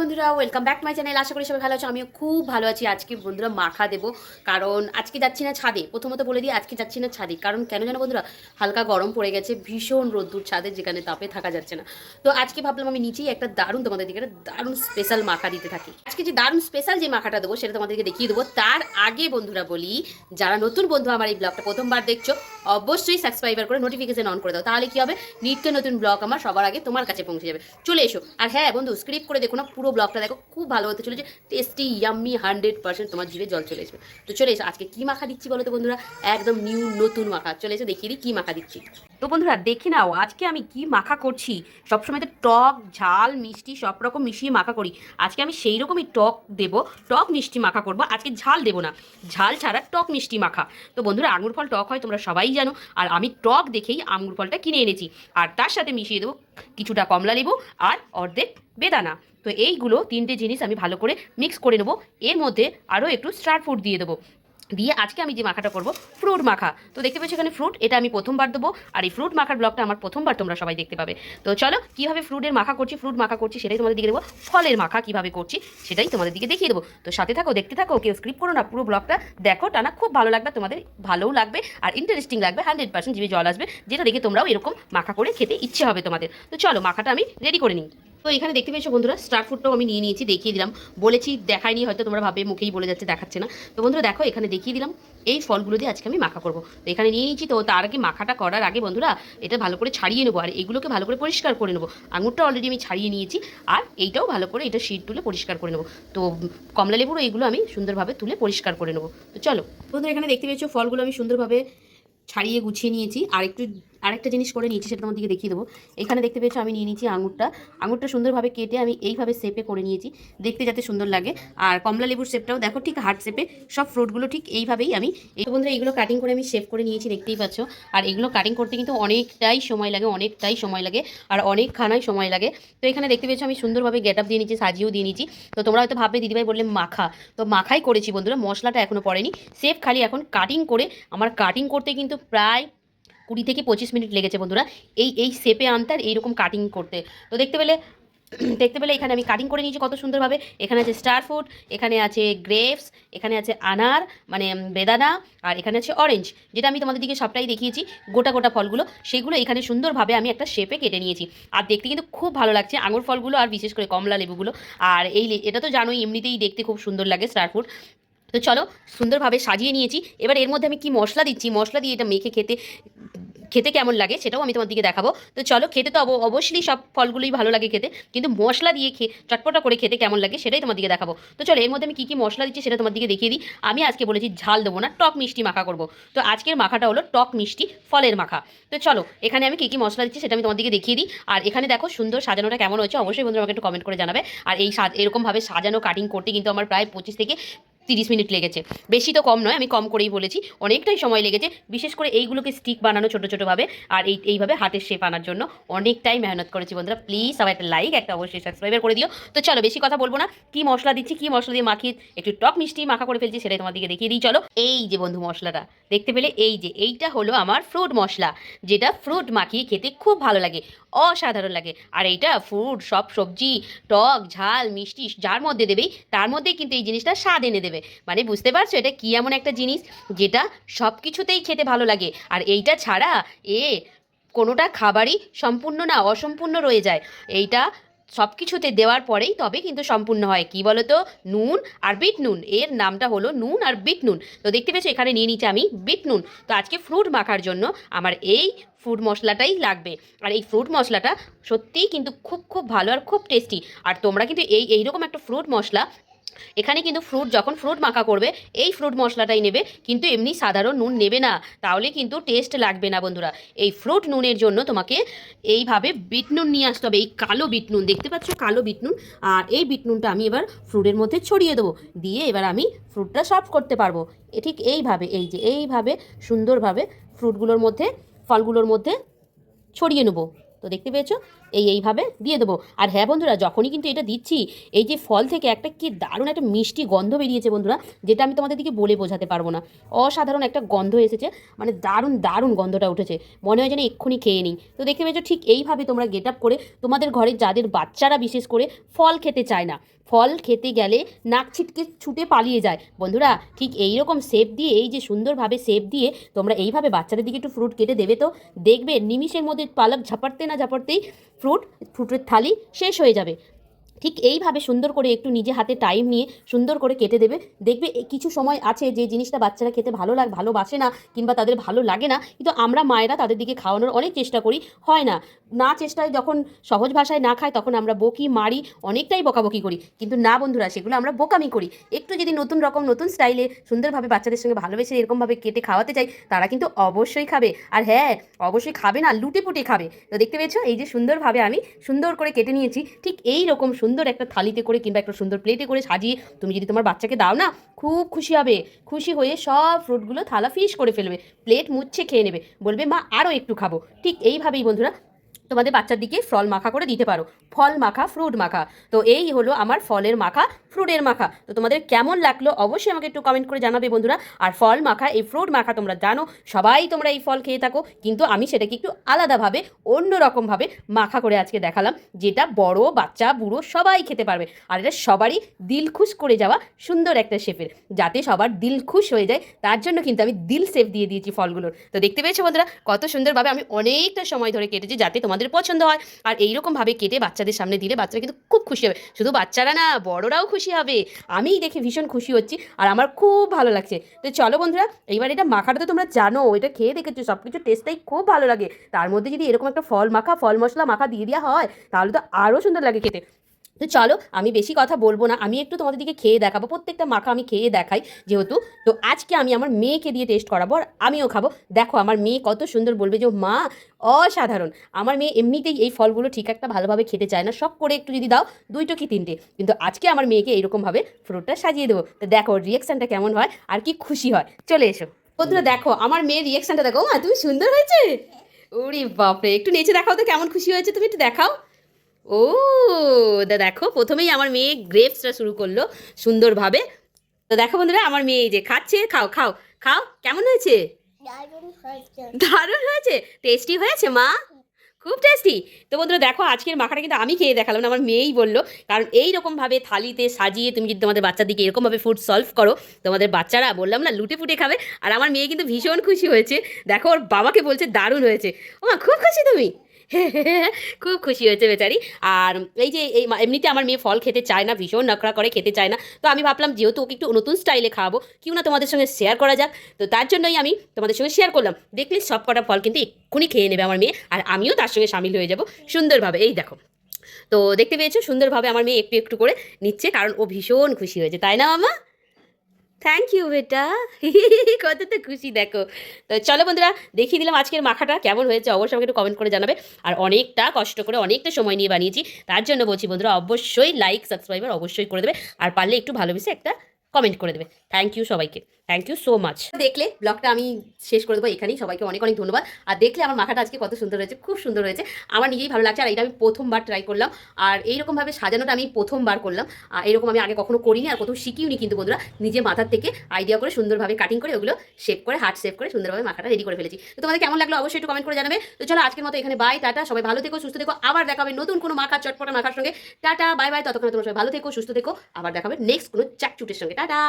বন্ধুরা, welcome back to my channel. আশা করি সবাই ভালো আছো। আমিও খুব ভালো আছি। আজকে বন্ধুরা মাখা দেবো, কারণ আজকে যাচ্ছি না ছাদে। প্রথমত বলে দিই, আজকে যাচ্ছি না ছাদে, কারণ কেন জানো বন্ধুরা, হালকা গরম পড়ে গেছে, ভীষণ রোদ্দুর ছাদে, যেখানে তাপে থাকা যাচ্ছে না। তো আজকে ভাবলাম আমি নিচেই একটা দারুণ, তোমাদের দিকে একটা দারুণ স্পেশাল মাখা দিতে থাকি। আজকে যে দারুণ স্পেশাল যে মাখাটা দেবো সেটা তোমাদেরকে দেখিয়ে দেবো। তার আগে বন্ধুরা বলি, যারা নতুন বন্ধু আমার এই ব্লগটা প্রথমবার দেখছো, অবশ্যই সাবস্ক্রাইবার করে নোটিফিকেশন অন করে দাও। তাহলে কি হবে, নিত্য নতুন ব্লগ আমার সবার আগে তোমার কাছে পৌঁছে যাবে। চলে এসো। আর হ্যাঁ বন্ধু, স্ক্রিপ্ট করে দেখো না, পুরো ব্লগটা দেখো, খুব ভালো হতে চলেছে, টেস্টি ইয়াম্মি 100%, তোমার জিভে জল চলে আসবে। তো চলে এসো, আজকে কি মাখা দিচ্ছি বলো তো বন্ধুরা, একদম নিউ নতুন মাখা। চলে এসো দেখিয়ে দিই কি মাখা দিচ্ছি। তো বন্ধুরা দেখে নাও আজকে আমি কি মাখা করছি। সবসময় তো টক ঝাল মিষ্টি সব রকম মিশিয়ে মাখা করি, আজকে আমি সেই রকমই টক দেব, টক মিষ্টি মাখা করব। আজকে ঝাল দেবো না, ঝাল ছাড়া টক মিষ্টি মাখা। তো বন্ধুরা, আঙুর ফল টক হয় তোমরা সবাই জানো, আর আমি টক দেখেই আঙুর ফলটা কিনে এনেছি। আর তার সাথে মিশিয়ে দেবো কিছুটা কমলা লেবু আর অর্ধেক বেদানা। তো এইগুলো তিনটে জিনিস আমি ভালো করে মিক্স করে নেবো। এর মধ্যে আরও একটু স্টার ফ্রুট দিয়ে দেবো। দিয়ে আজকে আমি যে মাখাটা করব, ফ্রুট মাখা। তো দেখতে পাচ্ছ এখানে ফ্রুট, এটা আমি প্রথমবার দেবো। আর এই ফ্রুট মাখার ব্লগটা আমার প্রথমবার তোমরা সবাই দেখতে পাবে। তো চলো কীভাবে ফ্রুট মাখা করছি সেটাই তোমাদের দিকে দেবো। ফলের মাখা কীভাবে করছি সেটাই তোমাদের দিকে দেখিয়ে দেবো। তো সাথে থাকো, দেখতে থাকো, কেউ স্ক্রিপ্ট করো না, পুরো ব্লগটা দেখো টানা, খুব ভালো লাগবে তোমাদের, ভালোও লাগবে আর ইন্টারেস্টিং লাগবে, 100% জিভে জল আসবে, যেটা দেখে তোমরাও এরকম মাখা করে খেতে ইচ্ছে হবে তোমাদের। তো চলো মাখাটা আমি রেডি করে নিই। তো এখানে দেখতে পেয়েছো বন্ধুরা, স্টার ফ্রুটটাও আমি নিয়ে নিয়েছি, দেখিয়ে দিলাম। বলেছি দেখাইনি, হয়তো তোমরা ভাবে মুখেই বলে যাচ্ছে, দেখাচ্ছে না। তো বন্ধুরা দেখো, এখানে দেখিয়ে দিলাম এই ফলগুলো দিয়ে আজকে আমি মাখা করবো। তো এখানে নিয়ে নিয়েছি। তো তার আগে মাখাটা করার আগে বন্ধুরা এটা ভালো করে ছাড়িয়ে নেবো, আর এগুলোকে ভালো করে পরিষ্কার করে নেবো। আঙুরটা অলরেডি আমি ছাড়িয়ে নিয়েছি, আর এইটাও ভালো করে এটা শীট তুলে পরিষ্কার করে নেবো। তো কমলা লেবুরও এইগুলো আমি সুন্দরভাবে তুলে পরিষ্কার করে নেবো। তো চলো বন্ধুরা, এখানে দেখতে পেয়েছো ফলগুলো আমি সুন্দরভাবে ছাড়িয়ে গুছিয়ে নিয়েছি। আরেকটা জিনিস করে নিয়েছি, সেটা তোমাদেরকে দেখিয়ে দেবো। এখানে দেখতে পেয়েছো আমি নিয়ে নিয়েছি আঙুরটা সুন্দরভাবে কেটে আমি এইভাবে শেপে করে নিয়েছি, দেখতে যাতে সুন্দর লাগে। আর কমলা লেবুর শেপটাও দেখো ঠিক হার্ট শেপে, সব ফ্রুটগুলো ঠিক এইভাবেই আমি এই বন্ধুরা এইগুলো কাটিং করে আমি শেপ করে নিয়েছি, দেখতেই পাচ্ছ। আর এগুলো কাটিং করতে কিন্তু অনেকটাই সময় লাগে, আর অনেকখানাই সময় লাগে। তো এখানে দেখতে পেয়েছো আমি সুন্দরভাবে গেট আপ দিয়ে নিয়েছি, সাজিয়েও দিয়ে নিয়েছি। তো তোমরা হয়তো ভাববে দিদিভাই বললে মাখা, তো মাখাই করেছি বন্ধুরা, মশলাটা এখনও পড়েনি। শেপ খালি এখন কাটিং করে, আমার কাটিং করতে কিন্তু প্রায় 20 থেকে 25 মিনিট লেগেছে বন্ধুরা, এই শেপে আনতে আর এইরকম কাটিং করতে। তো দেখতে পেলে এখানে আমি কাটিং করে নিয়েছি কত সুন্দরভাবে। এখানে আছে স্টার ফ্রুট, এখানে আছে গ্রেপস, এখানে আছে আনার মানে বেদানা, আর এখানে আছে অরেঞ্জ, যেটা আমি তোমাদের দিকে সবটাই দেখিয়েছি, গোটা গোটা ফলগুলো, সেগুলো এখানে সুন্দরভাবে আমি একটা শেপে কেটে নিয়েছি। আর দেখতে কিন্তু খুব ভালো লাগছে আঙুর ফলগুলো, আর বিশেষ করে কমলা লেবুগুলো। আর এটা তো জানোই এমনিতেই দেখতে খুব সুন্দর লাগে স্টার ফ্রুট। তো চলো সুন্দরভাবে সাজিয়ে নিয়েছি। এবার এর মধ্যে আমি কি মশলা দিচ্ছি, মশলা দিয়ে এটা মেখে খেতে খেতে কেমন লাগে সেটাও আমি তোমার দিকে দেখাবো। তো চলো, খেতে তো অবশ্যই সব ফলগুলোই ভালো লাগে খেতে, কিন্তু মশলা দিয়ে চটপটা করে খেতে কেমন লাগে সেটাই তোমার দিকে দেখাবো। তো চলো এর মধ্যে আমি কী মশলা দিচ্ছি সেটা তোমার দিকে দেখিয়ে দিই। আমি আজকে বলেছি ঝাল দেবো না, টক মিষ্টি মাখা করবো। তো আজকের মাখাটা হলো টক মিষ্টি ফলের মাখা। তো চলো এখানে আমি কী মশলা দিচ্ছি সেটা আমি তোমার দিকে দেখিয়ে দিই। আর এখানে দেখো সুন্দর সাজানোটা কেমন হয়েছে, অবশ্যই বন্ধুরা আমাকে একটু কমেন্ট করে জানাবে। আর এরকমভাবে সাজানো কাটিং করতে কিন্তু আমার প্রায় 25 থেকে 30 মিনিট লেগেছে, বেশি তো কম নয়, আমি কম করেই বলেছি, অনেকটাই সময় লেগেছে। বিশেষ করে এইগুলোকে স্টিক বানানো ছোটো ছোটোভাবে, আর এইভাবে হাতের শেপ আনার জন্য অনেকটাই মেহনত করেছি বন্ধুরা। প্লিজ সবাই একটা লাইক, একটা অবশ্যই সাবস্ক্রাইবার করে দিও। তো চলো বেশি কথা বলবো না, কি মশলা দিচ্ছি, কি মশলা দিয়ে মাখিয়ে একটু টক মিষ্টি মাখা করে ফেলছি সেটাই তোমার দিকে দেখিয়ে দিই। চলো এই যে বন্ধু মশলাটা দেখতে পেলে, এইটা হলো আমার ফ্রুট মশলা, যেটা ফ্রুট মাখিয়ে খেতে খুব ভালো লাগে, অসাধারণ লাগে। আর এইটা ফ্রুট সব সবজি টক ঝাল মিষ্টি যার মধ্যে দেবেই, তার মধ্যেই কিন্তু এই জিনিসটা স্বাদ এনে দেবে। মানে বুঝতে পারছো এটা কি এমন একটা জিনিস যেটা সব কিছুতেই খেতে ভালো লাগে। আর এইটা ছাড়া কোনোটা খাবারই সম্পূর্ণ না, অসম্পূর্ণ রয়ে যায়। এইটা সব কিছুতে দেওয়ার পরেই তবে কিন্তু সম্পূর্ণ হয়। কি বলো তো, নুন আর বিট নুন, এর নামটা হলো নুন আর বিট নুন। তো দেখতে পেয়েছো এখানে নিয়ে নিচ্ছি আমি বিট নুন। তো আজকে ফ্রুট মাখার জন্য আমার এই ফ্রুট মশলাটাই লাগবে। আর এই ফ্রুট মশলাটা সত্যিই কিন্তু খুব খুব ভালো আর খুব টেস্টি। আর তোমরা কিন্তু এইরকম একটা ফ্রুট মশলা, এখানে কিন্তু যখন ফ্রুট মাখা করবে এই ফ্রুট মশলাটাই নেবে, কিন্তু এমনি সাধারণ নুন নেবে না, তাহলে কিন্তু টেস্ট লাগবে না বন্ধুরা। এই ফ্রুট নুনের জন্য তোমাকে এইভাবে বিট নুন নিয়ে আসতে হবে, এই কালো বিট নুন দেখতে পাচ্ছ, কালো বিট নুন। আর এই বিট নুনটা আমি এবার ফ্রুটের মধ্যে ছড়িয়ে দেবো, দিয়ে এবার আমি ফ্রুটটা সার্ভ করতে পারবো। ঠিক এইভাবে, এইভাবে সুন্দরভাবে ফ্রুটগুলোর মধ্যে, ফলগুলোর মধ্যে ছড়িয়ে নেবো। তো দেখতে পেয়েছো এইভাবে দিয়ে দেবো। আর হ্যাঁ বন্ধুরা, যখনই কিন্তু এটা দিচ্ছি, এই যে ফল থেকে একটা কি দারুণ একটা মিষ্টি গন্ধ বেরিয়েছে বন্ধুরা, যেটা আমি তোমাদের দিকে বলে বোঝাতে পারবো না। অসাধারণ একটা গন্ধ এসেছে, মানে দারুণ দারুণ গন্ধটা উঠেছে, মনে হয় যেন এক্ষুনি খেয়ে নিই। তো দেখতে পেয়েছো, ঠিক এইভাবে তোমরা গেট আপ করে তোমাদের ঘরে যাদের বাচ্চারা বিশেষ করে ফল খেতে চায় না, ফল খেতে গেলে নাক ছিটকে ছুটে পালিয়ে যায় বন্ধুরা, ঠিক এই রকম শেপ দিয়ে, এই যে সুন্দরভাবে শেপ দিয়ে তোমরা এইভাবে বাচ্চাদের দিকে একটু ফ্রুট কেটে দেবে, তো দেখবে নিমিষের মধ্যে পালক ঝাপড়তে না ঝাপড়তেই ফ্রুটের থালি শেষ হয়ে যাবে। ঠিক এইভাবে সুন্দর করে একটু নিজে হাতে টাইম নিয়ে সুন্দর করে কেটে দেবে। দেখবে কিছু সময় আছে যে জিনিসটা বাচ্চারা খেতে ভালোবাসে না, কিংবা তাদের ভালো লাগে না, কিন্তু আমরা মায়েরা তাদের দিকে খাওয়ানোর অনেক চেষ্টা করি, হয় না। না চেষ্টায় যখন সহজ ভাষায় না খায় তখন আমরা বকি, মারি, অনেকটাই বকাবকি করি। কিন্তু না বন্ধুরা, সেগুলো আমরা বোকামি করি। একটু যদি নতুন রকম নতুন স্টাইলে সুন্দরভাবে বাচ্চাদের সঙ্গে ভালোবেসে এরকমভাবে কেটে খাওয়াতে চাই, তারা কিন্তু অবশ্যই খাবে। আর হ্যাঁ, অবশ্যই খাবে না, লুটে পুটে খাবে। তো দেখতে পেয়েছো, এই যে সুন্দরভাবে আমি সুন্দর করে কেটে নিয়েছি, ঠিক এই রকম সুন্দর একটা থালিতে করে কিংবা একটা সুন্দর প্লেটে করে সাজিয়ে তুমি যদি তোমার বাচ্চাকে দাও না, খুব খুশি হবে। খুশি হয়ে সব ফ্রুটগুলো থালা ফিশ করে ফেলবে, প্লেট মুচ্ছে খেয়ে নেবে, বলবে মা আরও একটু খাবো। ঠিক এইভাবেই বন্ধুরা তোমাদের বাচ্চার দিকে ফল মাখা করে দিতে পারো, ফল মাখা, ফ্রুট মাখা। তো এই হলো আমার ফলের মাখা, ফ্রুটের মাখা। তো তোমাদের কেমন লাগলো অবশ্যই আমাকে একটু কমেন্ট করে জানাবে বন্ধুরা। আর ফল মাখা, এই ফ্রুট মাখা তোমরা জানো সবাই তোমরা এই ফল খেয়ে থাকো, কিন্তু আমি সেটাকে একটু আলাদাভাবে অন্য রকমভাবে মাখা করে আজকে দেখালাম, যেটা বড় বাচ্চা বুড়ো সবাই খেতে পারবে। আর এটা সবারই দিল খুশ করে যাওয়া সুন্দর একটা শেপের, যাতে সবার দিল খুশ হয়ে যায়, তার জন্য কিন্তু আমি দিল শেপ দিয়ে দিয়েছি ফলগুলোর। তো দেখতে পেয়েছো বন্ধুরা, কত সুন্দরভাবে আমি অনেকটা সময় ধরে কেটেছি, যাতে তোমাদের পছন্দ হয়। আর এইরকমভাবে কেটে বাচ্চাদের সামনে দিলে বাচ্চারা কিন্তু খুব খুশি হবে, শুধু বাচ্চারা না, বড়রাও খুশি হবে। আমিই দেখে ভীষণ খুশি হচ্ছি, আর আমার খুব ভালো লাগছে। তো চলো বন্ধুরা, এইবার এটা মাখাটা তো তোমরা জানো, এটা খেয়ে দেখেছো, সব কিছু টেস্টটাই খুব ভালো লাগে। তার মধ্যে যদি এরকম একটা ফল মাখা, ফল মশলা মাখা দিয়ে দেওয়া হয়, তাহলে তো আরও সুন্দর লাগে খেতে। তো চলো, আমি বেশি কথা বলবো না, আমি একটু তোমাদের দিকে খেয়ে দেখাবো, প্রত্যেকটা মাখা আমি খেয়ে দেখাই যেহেতু। তো আজকে আমি আমার মেয়েকে দিয়ে টেস্ট করাবো, আর আমিও খাবো। দেখো আমার মেয়ে কত সুন্দর বলবে যে মা অসাধারণ। আমার মেয়ে এমনিতেই এই ফলগুলো ঠিক একটা ভালোভাবে খেতে চায় না, শখ করে একটু যদি দাও, দুইটো কি তিনটে, কিন্তু আজকে আমার মেয়েকে এইরকমভাবে ফ্রুটটা সাজিয়ে দেবো। তো দেখো রিয়াকশানটা কেমন হয় আর কি খুশি হয়। চলে এসো বন্ধুরা, দেখো আমার মেয়ের রিয়াকশানটা দেখো। মা তুমি সুন্দর হয়েছে, ওরে বাপরে, একটু নেচে দেখাও তো কেমন খুশি হয়েছে, তুমি একটু দেখাও। ও দেখো, প্রথমেই আমার মেয়ে গ্রেপসটা শুরু করলো সুন্দরভাবে। তো দেখো বন্ধুরা, আমার মেয়ে এই যে খাচ্ছে, খাও খাও খাও, কেমন হয়েছে? দারুণ হয়েছে, টেস্টি হয়েছে মা, খুব টেস্টি। তো বন্ধুরা দেখো, আজকের মাখাটা কিন্তু আমি খেয়ে দেখালাম না, আমার মেয়েই বললো। কারণ এইরকমভাবে থালিতে সাজিয়ে তুমি যদি তোমাদের বাচ্চার দিকে এরকমভাবে ফুড সলভ করো, তোমাদের বাচ্চারা বললাম না লুটে ফুটে খাবে। আর আমার মেয়ে কিন্তু ভীষণ খুশি হয়েছে, দেখো ওর বাবাকে বলছে দারুণ হয়েছে। ও মা খুব খুশি তুমি? খুব খুশি হয়েছে বেচারি। আর এই যে এমনিতে আমার মেয়ে ফল খেতে চায় না, ভীষণ নখরা করে, খেতে চায় না। তো আমি ভাবলাম যেহেতু ওকে একটু নতুন স্টাইলে খাওয়াবো, কেউ না তোমাদের সঙ্গে শেয়ার করা যাক। তো তার জন্যই আমি তোমাদের সঙ্গে শেয়ার করলাম। দেখলে সব কটা ফল কিন্তু এক্ষুনি খেয়ে নেবে আমার মেয়ে, আর আমিও তার সঙ্গে সামিল হয়ে যাব সুন্দরভাবে। এই দেখো, তো দেখতে পেয়েছো সুন্দরভাবে আমার মেয়ে একটু একটু করে নিচ্ছে, কারণ ও ভীষণ খুশি হয়েছে, তাই না মামা? থ্যাংক ইউ বেটা। কত তো খুশি দেখো। তো চলো বন্ধুরা, দেখিয়ে দিলাম আজকের মাখাটা কেমন হয়েছে, অবশ্যই আমাকে একটু কমেন্ট করে জানাবে। আর অনেকটা কষ্ট করে অনেকটা সময় নিয়ে বানিয়েছি, তার জন্য বলছি বন্ধুরা অবশ্যই লাইক সাবস্ক্রাইবার অবশ্যই করে দেবে, আর পারলে একটু ভালোবেসে একটা কমেন্ট করে দেবে। থ্যাংক ইউ সবাইকে, থ্যাংক ইউ সো মাচ। দেখলে ব্লগটা আমি শেষ করে দেবো এখানেই, সবাইকে অনেক অনেক ধন্যবাদ। আর দেখলে আমার মাখাটা আজকে কত সুন্দর হয়েছে, খুব সুন্দর হয়েছে, আমার নিজেই ভালো লাগছে। আর এটা আমি প্রথমবার ট্রাই করলাম, আর এইরকমভাবে সাজানোটা আমি প্রথমবার করলাম। এরকম আমি আগে কখনো করিনি, আর কোথাও শিখিওনি কিন্তু বন্ধুরা, নিজে মাথার থেকে আইডিয়া করে সুন্দরভাবে কাটিং করে ওগুলো শেপ করে, হার্ট শেপ করে সুন্দরভাবে মাখাটা রেডি করে ফেলেছি। তো তোমাদের কেমন লাগলো অবশ্যই একটু কমেন্ট করে জানাবে। তো চলো আজকের মতো এখানে বাই, টাটা, সবাই ভালো থেকো, সুস্থ থেকো, আবার দেখাবে নতুন কোনো মাখা, চটপটা মাখার সঙ্গে। টাটা বাই বাই, ততক্ষণ তোমরা সবাই ভালো থেকো, সুস্থ থেকো, আবার দেখাবে নেক্সট কোনো চাকচুটের সঙ্গে। টাটা।